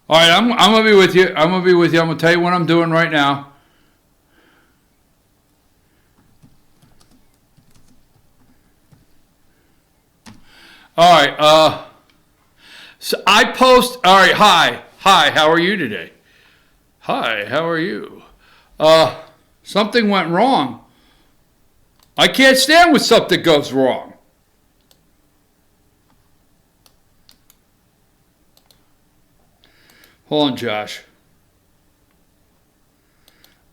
All right, I'm going to be with you. I'm going to tell you what I'm doing right now. All right. So I post. All right. Hi. How are you today? Hi. How are you? Something went wrong. I can't stand when something goes wrong. Hold on, Josh.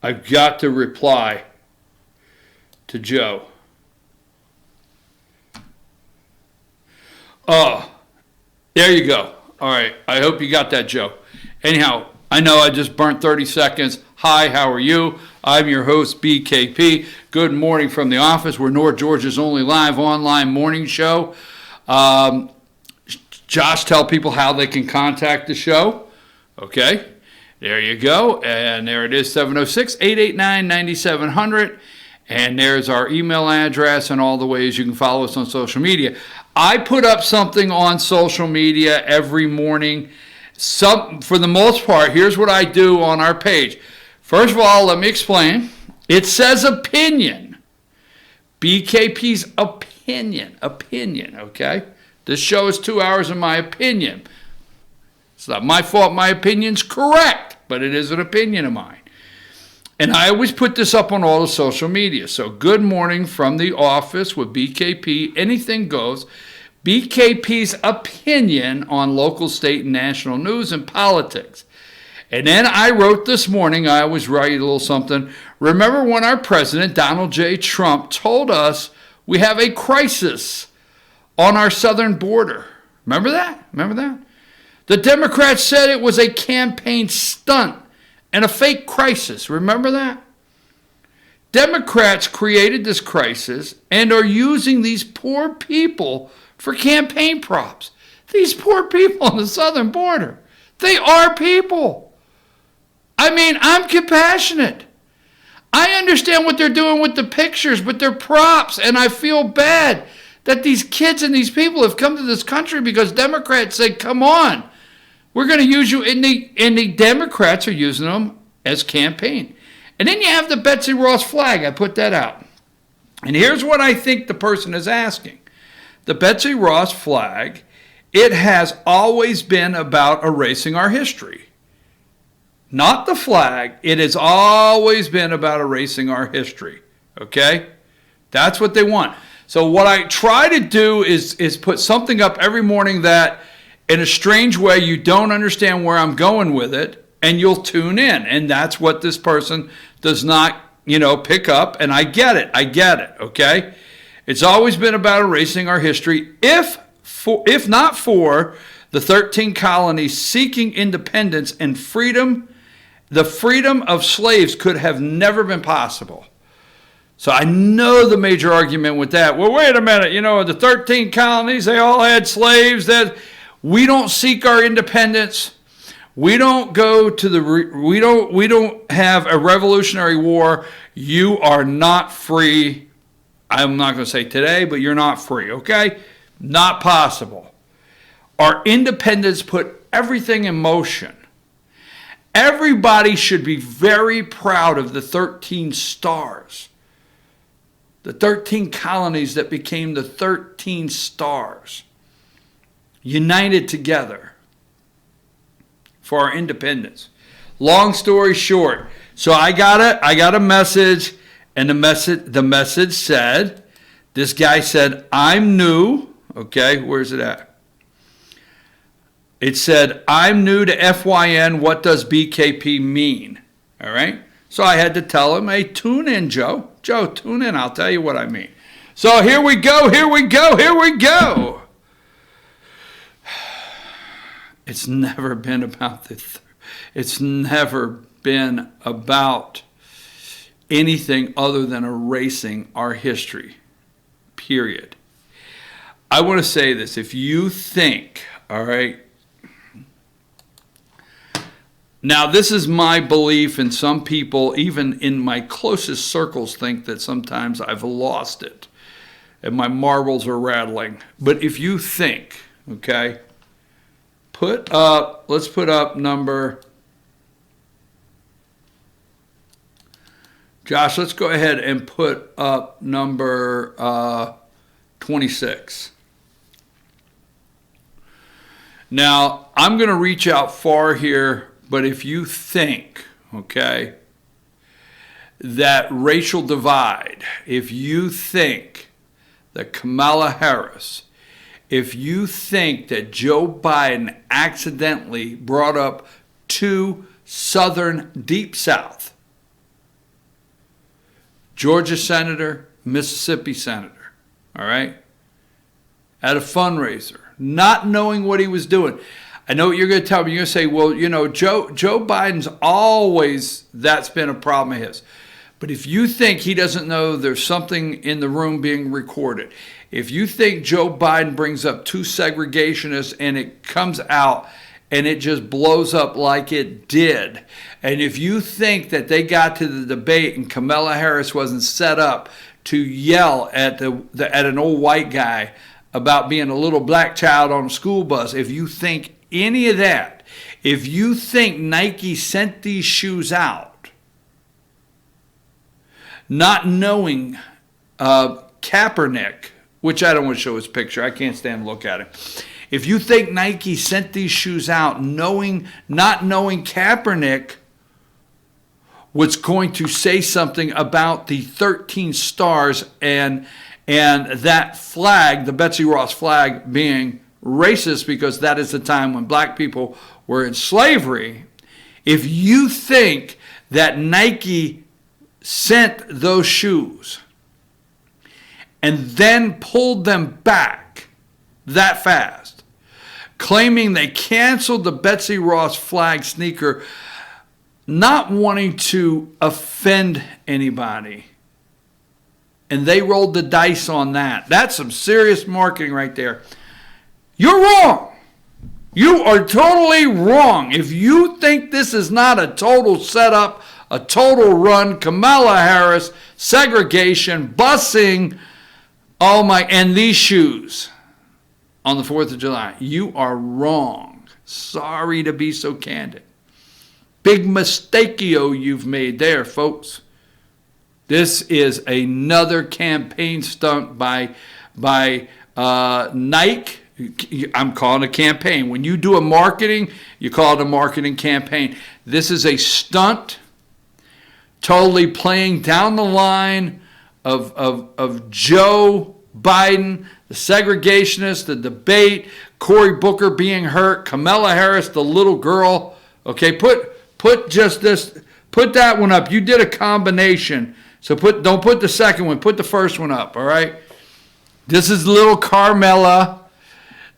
I've got to reply to Joe. There you go. All right. I hope you got that, Joe. Anyhow, I know I just burnt 30 seconds. Hi, how are you? I'm your host, BKP. Good morning from the office. We're North Georgia's only live online morning show. Josh, tell people how they can contact the show. Okay, there you go. And there it is, 706-889-9700. And there's our email address and all the ways you can follow us on social media. I put up something on social media every morning. For the most part, here's what I do on our page. First of all, let me explain. It says opinion. BKP's opinion, okay? This show is 2 hours of my opinion. It's not my fault my opinion's correct, but it is an opinion of mine. And I always put this up on all the social media. So good morning from the office with BKP. Anything goes. BKP's opinion on local, state, and national news and politics. And then I wrote this morning, I always write a little something. Remember when our president, Donald J. Trump, told us we have a crisis on our southern border? Remember that? The Democrats said it was a campaign stunt and a fake crisis. Remember that? Democrats created this crisis and are using these poor people for campaign props. These poor people on the southern border. They are people. I mean, I'm compassionate. I understand what they're doing with the pictures, but they're props, and I feel bad that these kids and these people have come to this country because Democrats said, come on, we're going to use you, and the Democrats are using them as campaign. And then you have the Betsy Ross flag. I put that out. And here's what I think the person is asking. The Betsy Ross flag, it has always been about erasing our history. Not the flag. It has always been about erasing our history. Okay? That's what they want. So what I try to do is put something up every morning that in a strange way you don't understand where I'm going with it, and you'll tune in. And that's what this person does not, pick up. And I get it, okay? It's always been about erasing our history. If not for the 13 colonies seeking independence and freedom, the freedom of slaves could have never been possible. So I know the major argument with that. Well, wait a minute. The 13 colonies, they all had slaves. That we don't seek our independence. We don't go to we don't have a revolutionary war. You are not free. I'm not going to say today, but you're not free, okay? Not possible. Our independence put everything in motion. Everybody should be very proud of the 13 stars. The 13 colonies that became the 13 stars. United together for our independence. Long story short, so I got a message, and the message said, this guy said, I'm new. Okay, where's it at? It said, I'm new to FYN. What does BKP mean? All right. So I had to tell him, hey, tune in, Joe. Joe, tune in. I'll tell you what I mean. So here we go. It's never been about it's never been about anything other than erasing our history. Period. I want to say this. If you think, all right, now this is my belief, and some people, even in my closest circles, think that sometimes I've lost it and my marbles are rattling. But if you think, okay, let's put up number, Josh, let's go ahead and put up number 26. Now, I'm going to reach out far here, but if you think, okay, that racial divide, if you think that Kamala Harris, if you think that Joe Biden accidentally brought up two Southern Deep South, Georgia senator, Mississippi senator, all right, at a fundraiser, not knowing what he was doing. I know what you're going to tell me. You're going to say, well, you know, Joe Biden's always, that's been a problem of his. But if you think he doesn't know there's something in the room being recorded, if you think Joe Biden brings up two segregationists and it comes out and it just blows up like it did, and if you think that they got to the debate and Kamala Harris wasn't set up to yell at at an old white guy about being a little black child on a school bus, if you think any of that, if you think Nike sent these shoes out, not knowing Kaepernick, which I don't want to show his picture, I can't stand to look at him. If you think Nike sent these shoes out not knowing Kaepernick was going to say something about the 13 stars and that flag, the Betsy Ross flag, being racist because that is the time when black people were in slavery, if you think that Nike sent those shoes and then pulled them back that fast, claiming they canceled the Betsy Ross flag sneaker, not wanting to offend anybody, and they rolled the dice on that. That's some serious marketing right there. You're wrong. You are totally wrong. If you think this is not a total setup, a total run, Kamala Harris, segregation, busing, oh my, and these shoes on the 4th of July, you are wrong. Sorry to be so candid. Big mistake-o you've made there, folks. This is another campaign stunt by Nike. I'm calling it a campaign. When you do a marketing, you call it a marketing campaign. This is a stunt, totally playing down the line of Joe Biden, the segregationist, the debate, Cory Booker being hurt, Kamala Harris, the little girl. Okay, put that one up. You did a combination. So don't put the second one, put the first one up, all right? This is little Carmela.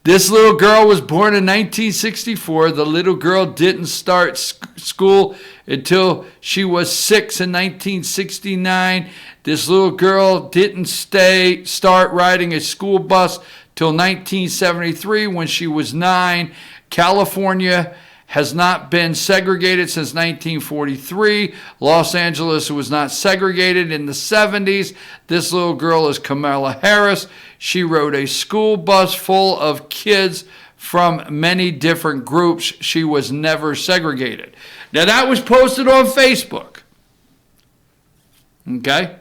This little girl was born in 1964. The little girl didn't start school until she was 6 in 1969. This little girl didn't start riding a school bus till 1973 when she was 9. California has not been segregated since 1943. Los Angeles was not segregated in the 70s. This little girl is Kamala Harris. She rode a school bus full of kids from many different groups. She was never segregated. Now that was posted on Facebook. Okay?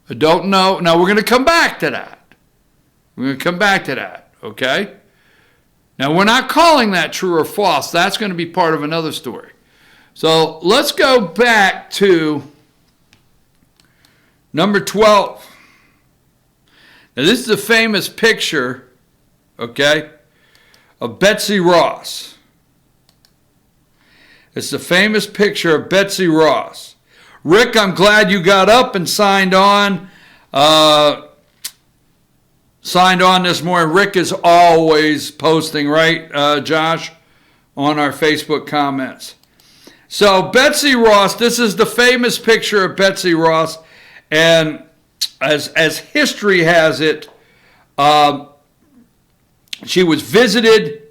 I don't know. Now we're going to come back to that. Okay? Now, we're not calling that true or false. That's going to be part of another story. So let's go back to number 12. Now, this is a famous picture, okay, of Betsy Ross. It's a famous picture of Betsy Ross. Rick, I'm glad you got up and signed on. Signed on this morning. Rick is always posting, right, Josh, on our Facebook comments. So Betsy Ross, this is the famous picture of Betsy Ross, and as history has it, she was visited,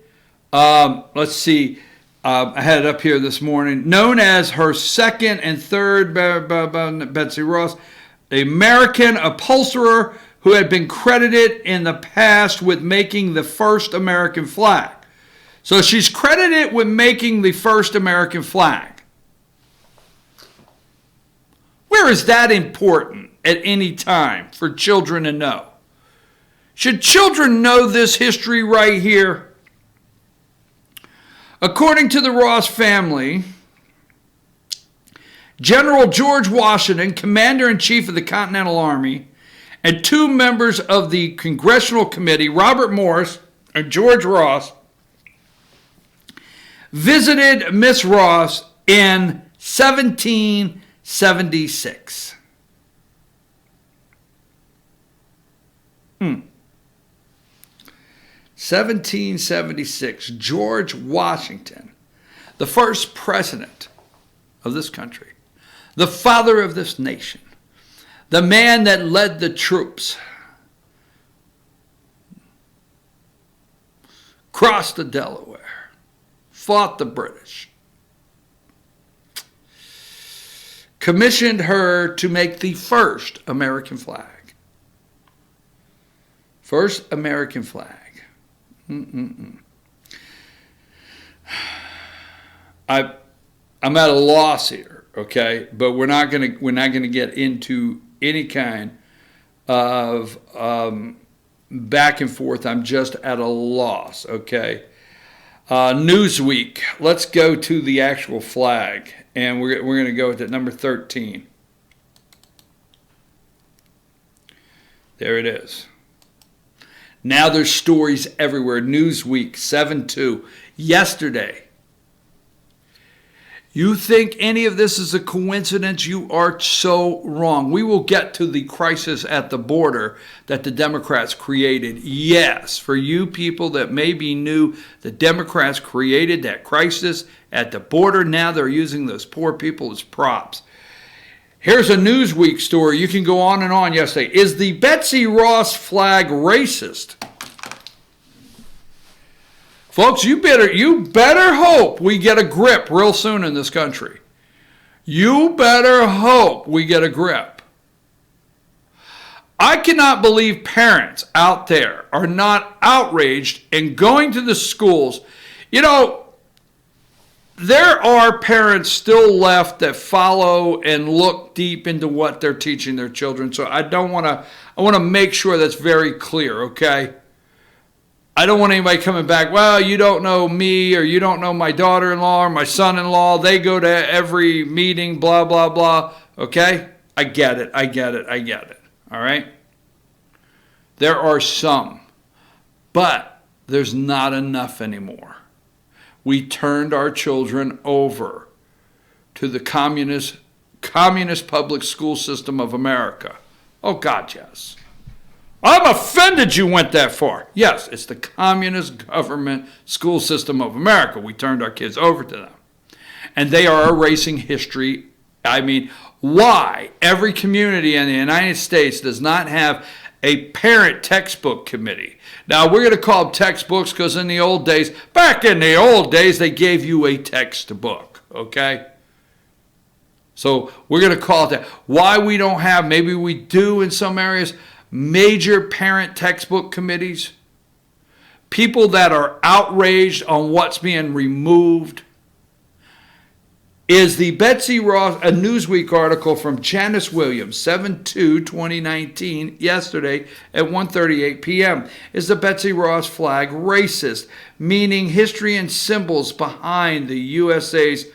let's see, I had it up here this morning, known as her second and third, Betsy Ross, the American upholsterer who had been credited in the past with making the first American flag. So she's credited with making the first American flag. Where is that important at any time for children to know? Should children know this history right here? According to the Ross family, General George Washington, Commander-in-Chief of the Continental Army, and two members of the Congressional Committee, Robert Morris and George Ross, visited Miss Ross in 1776. 1776, George Washington, the first president of this country, the father of this nation, the man that led the troops, crossed the Delaware, fought the British, commissioned her to make the first American flag. First American flag. I'm at a loss here, okay? But we're not gonna get into any kind of back and forth. I'm just at a loss, okay? Newsweek. Let's go to the actual flag, and we're gonna go with it, number 13. There it is. Now there's stories everywhere. Newsweek, 7/2. Yesterday. You think any of this is a coincidence? You are so wrong. We will get to the crisis at the border that the Democrats created. Yes, for you people that maybe knew, the Democrats created that crisis at the border. Now they're using those poor people as props. Here's a Newsweek story. You can go on and on yesterday. Is the Betsy Ross flag racist? Folks, you better hope we get a grip real soon in this country. You better hope we get a grip. I cannot believe parents out there are not outraged and going to the schools. You know, there are parents still left that follow and look deep into what they're teaching their children. So I want to make sure that's very clear, okay? I don't want anybody coming back, well, you don't know me, or you don't know my daughter-in-law or my son-in-law. They go to every meeting, blah, blah, blah. Okay? I get it. All right? There are some, but there's not enough anymore. We turned our children over to the communist public school system of America. Oh, God, yes. I'm offended you went that far. Yes, it's the communist government school system of America. We turned our kids over to them. And they are erasing history. I mean, why every community in the United States does not have a parent textbook committee? Now, we're going to call them textbooks because back in the old days, they gave you a textbook, okay? So we're going to call it that. Why we don't have, maybe we do in some areas, major parent textbook committees? People that are outraged on what's being removed. Is the Betsy Ross, a Newsweek article from Janice Williams, 7/2/2019, yesterday at 1:38 p.m. Is the Betsy Ross flag racist? Meaning history and symbols behind the USA's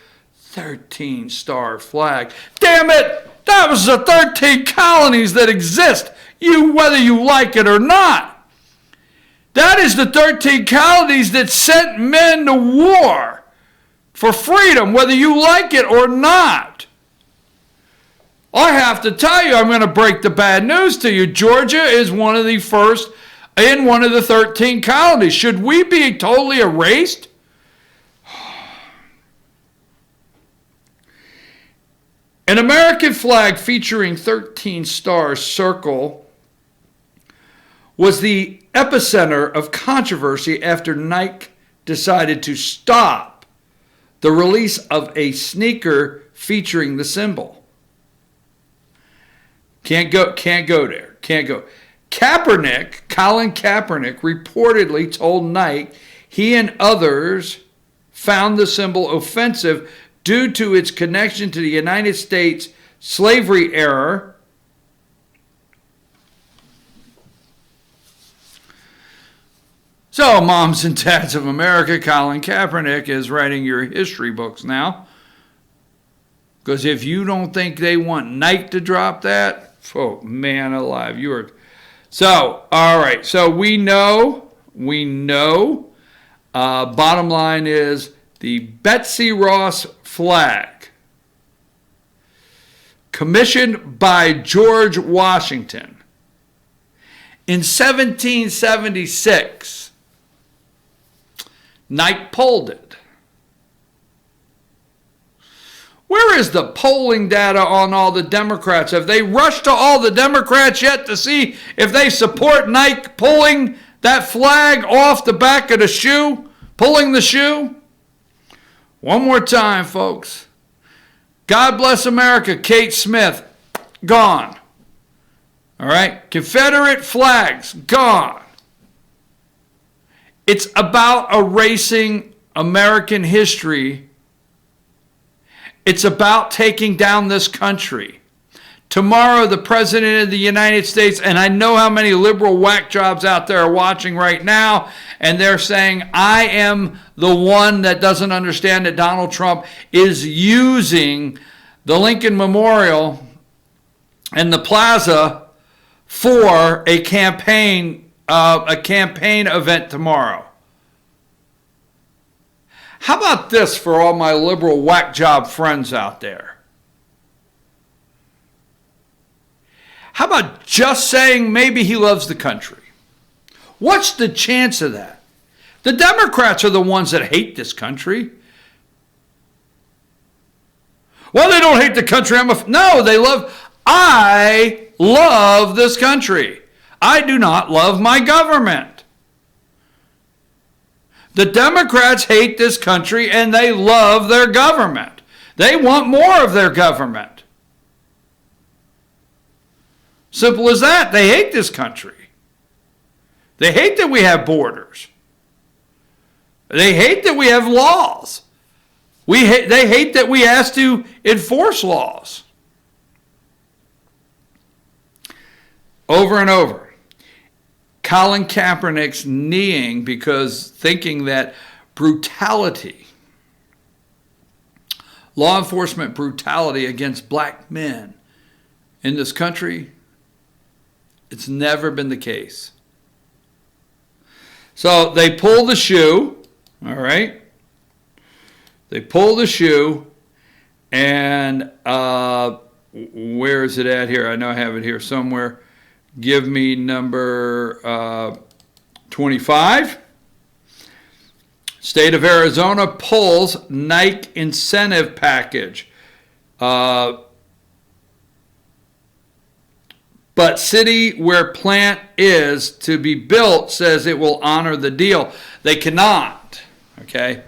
13-star flag. Damn it! That was the 13 colonies that exist, whether you like it or not. That is the 13 colonies that sent men to war for freedom, whether you like it or not. I have to tell you, I'm going to break the bad news to you. Georgia is one of the first in one of the 13 colonies. Should we be totally erased? An American flag featuring 13 stars circle was the epicenter of controversy after Nike decided to stop the release of a sneaker featuring the symbol. Can't go there. Colin Kaepernick reportedly told Nike He and others found the symbol offensive due to its connection to the United States slavery era. So, moms and dads of America, Colin Kaepernick is writing your history books now. Because if you don't think they want Nike to drop that, oh, man alive, you are. So, all right. So we know, bottom line is the Betsy Ross flag, commissioned by George Washington in 1776. Nike polled it. Where is the polling data on all the Democrats? Have they rushed to all the Democrats yet to see if they support Nike pulling that flag off the back of the shoe? Pulling the shoe? One more time, folks. God bless America, Kate Smith, gone. All right? Confederate flags, gone. It's about erasing American history. It's about taking down this country. Tomorrow, the President of the United States, and I know how many liberal whack jobs out there are watching right now, and they're saying, I am the one that doesn't understand that Donald Trump is using the Lincoln Memorial and the plaza for a campaign event tomorrow. How about this for all my liberal whack job friends out there? How about just saying maybe he loves the country? What's the chance of that? The Democrats are the ones that hate this country. Well, they don't hate the country. No, they love. I love this country. I do not love my government. The Democrats hate this country and they love their government. They want more of their government. Simple as that. They hate this country. They hate that we have borders. They hate that we have laws. They hate that we have to enforce laws. Over and over. Colin Kaepernick's kneeing because thinking that brutality, law enforcement brutality against black men in this country, it's never been the case. So they pull the shoe, all right? They pull the shoe, and where is it at here? I know I have it here somewhere. Give me number 25. State of Arizona pulls Nike incentive package. But city where plant is to be built says it will honor the deal. They cannot, okay?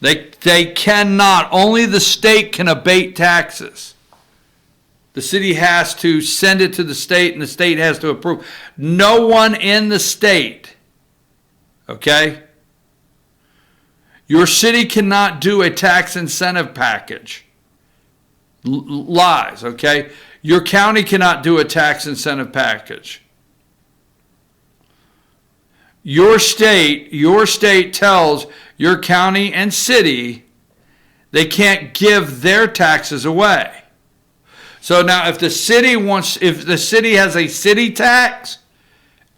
They cannot. Only the state can abate taxes. The city has to send it to the state, and the state has to approve. No one in the state, okay? Your city cannot do a tax incentive package. Lies, okay? Your county cannot do a tax incentive package. Your state tells your county and city they can't give their taxes away. So now if the city has a city tax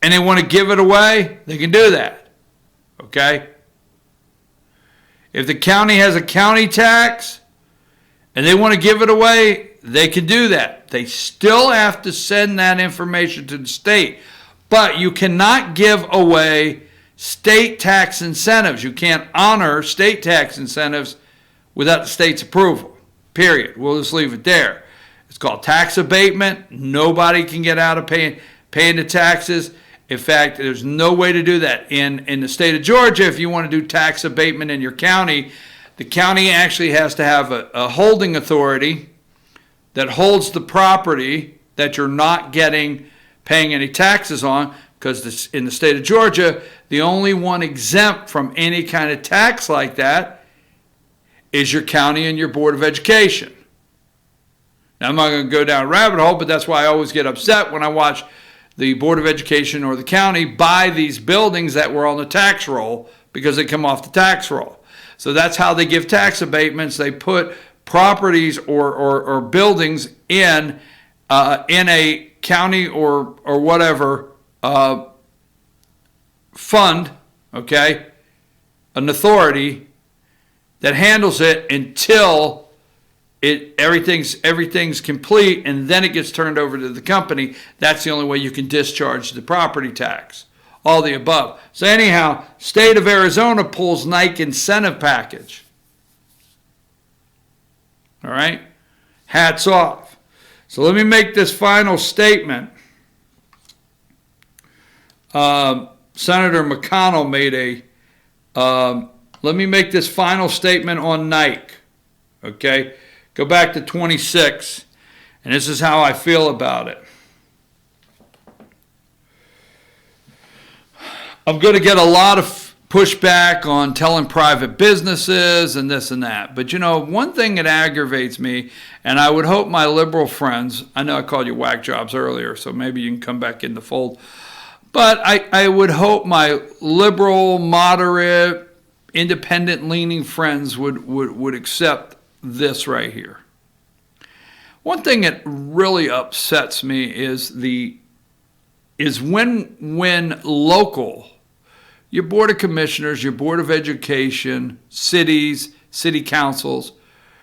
and they want to give it away, they can do that. Okay? If the county has a county tax and they want to give it away, they can do that. They still have to send that information to the state. But you cannot give away state tax incentives. You can't honor state tax incentives without the state's approval. Period. We'll just leave it there. It's called tax abatement. Nobody can get out of paying the taxes. In fact, there's no way to do that. In the state of Georgia, if you want to do tax abatement in your county, the county actually has to have a holding authority that holds the property that you're not paying any taxes on because in the state of Georgia, the only one exempt from any kind of tax like that is your county and your Board of Education. Now, I'm not going to go down a rabbit hole, but that's why I always get upset when I watch the Board of Education or the county buy these buildings that were on the tax roll because they come off the tax roll. So that's how they give tax abatements. They put properties or buildings in a county or whatever fund, okay, an authority that handles it until everything's complete, and then it gets turned over to the company. That's the only way you can discharge the property tax. All the above. So anyhow, state of Arizona pulls Nike incentive package. All right? Hats off. So let me make this final statement. Senator McConnell made let me make this final statement on Nike. Okay? Go back to 26, and this is how I feel about it. I'm going to get a lot of pushback on telling private businesses and this and that. But, you know, one thing that aggravates me, and I would hope my liberal friends, I know I called you whack jobs earlier, so maybe you can come back in the fold. But I would hope my liberal, moderate, independent-leaning friends would accept this right here. One thing that really upsets me is when local, your Board of Commissioners, your Board of Education, cities, city councils,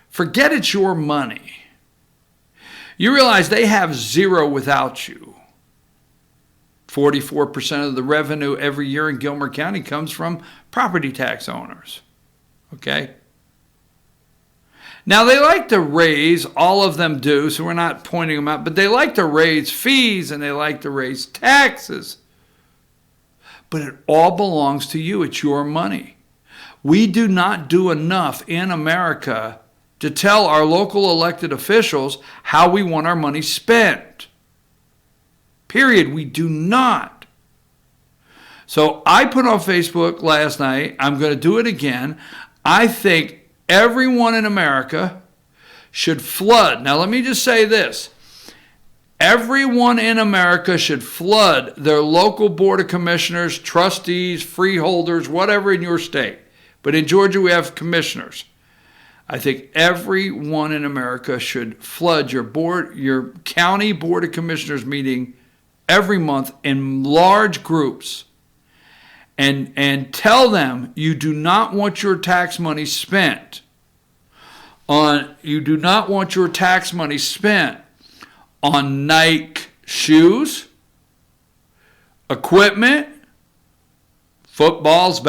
forget it's your money. You realize they have zero without you. 44% of the revenue every year in Gilmer County comes from property tax owners. Okay? Now, they like to raise, all of them do, so we're not pointing them out, but they like to raise fees and they like to raise taxes. But it all belongs to you. It's your money. We do not do enough in America to tell our local elected officials how we want our money spent. Period. We do not. So I put on Facebook last night, I'm going to do it again. I think everyone in America should flood. Now, let me just say this. Everyone in America should flood their local Board of Commissioners, trustees, freeholders, whatever in your state. But in Georgia, we have commissioners. I think everyone in America should flood your county Board of Commissioners meeting every month in large groups and tell them you do not want your tax money spent on Nike shoes, equipment, footballs,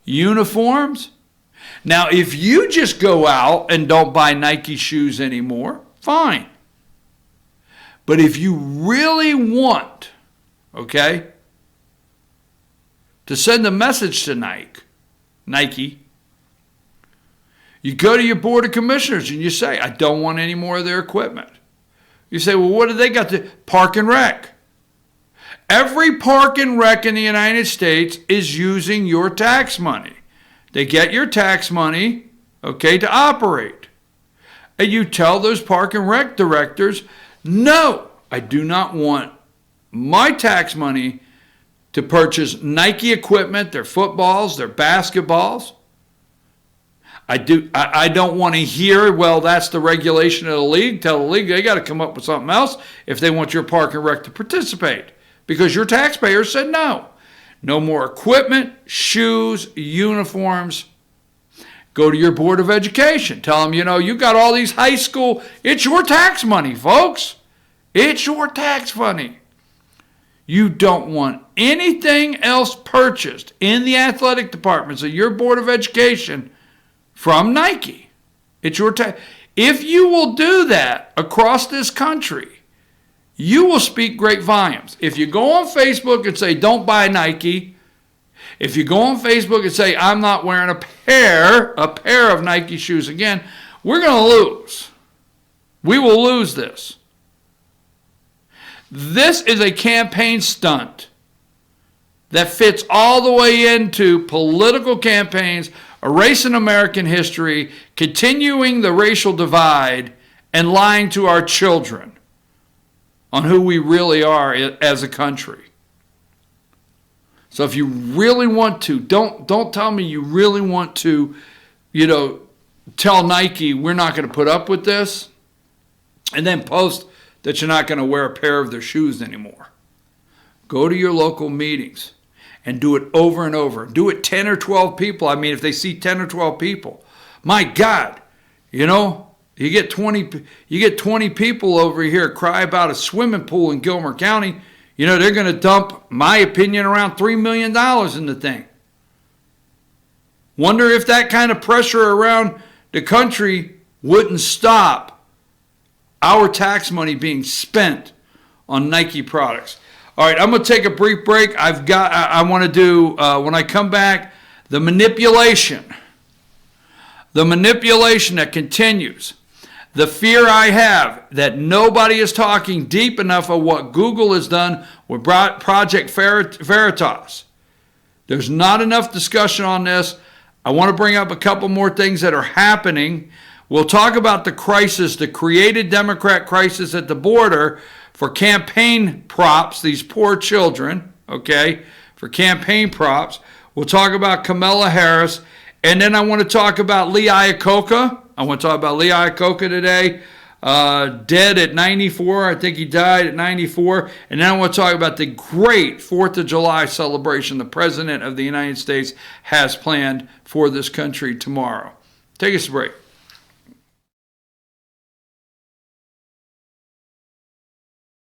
uniforms. Now, if you just go out and don't buy Nike shoes anymore, fine. But if you really want, okay, to send a message to Nike, you go to your Board of Commissioners and you say, I don't want any more of their equipment. You say, well, what do they got to park and rec? Every park and rec in the United States is using your tax money. They get your tax money, okay, to operate. And you tell those park and rec directors, no, I do not want my tax money to purchase Nike equipment, their footballs, their basketballs. I don't want to hear, well, that's the regulation of the league. Tell the league they got to come up with something else if they want your park and rec to participate. Because your taxpayers said no. No more equipment, shoes, uniforms. Go to your Board of Education. Tell them, you got all these high school. It's your tax money, folks. It's your tax money. You don't want anything else purchased in the athletic departments of your Board of Education from Nike. It's your tax. If you will do that across this country, you will speak great volumes. If you go on Facebook and say, don't buy Nike, if you go on Facebook and say, I'm not wearing a pair of Nike shoes again, we're going to lose. We will lose this. This is a campaign stunt. that fits all the way into political campaigns, erasing American history, continuing the racial divide, and lying to our children on who we really are as a country. So if you really want to, don't tell me you really want to, tell Nike we're not going to put up with this, and then post that you're not going to wear a pair of their shoes anymore. Go to your local meetings and do it over and over. Do it 10 or 12 people. I mean, if they see 10 or 12 people, my God, you get 20 people over here cry about a swimming pool in Gilmer County. They're going to dump, my opinion, around $3 million in the thing. Wonder if that kind of pressure around the country wouldn't stop our tax money being spent on Nike products. All right, I'm going to take a brief break. I want to do, when I come back, the manipulation that continues. The fear I have that nobody is talking deep enough of what Google has done with Project Veritas. There's not enough discussion on this. I want to bring up a couple more things that are happening. We'll talk about the crisis, the created Democrat crisis at the border for campaign props, these poor children, okay, for campaign props. We'll talk about Kamala Harris. And then I want to talk about Lee Iacocca. I want to talk about Lee Iacocca today, dead at 94. I think he died at 94. And then I want to talk about the great 4th of July celebration the President of the United States has planned for this country tomorrow. Take us a break.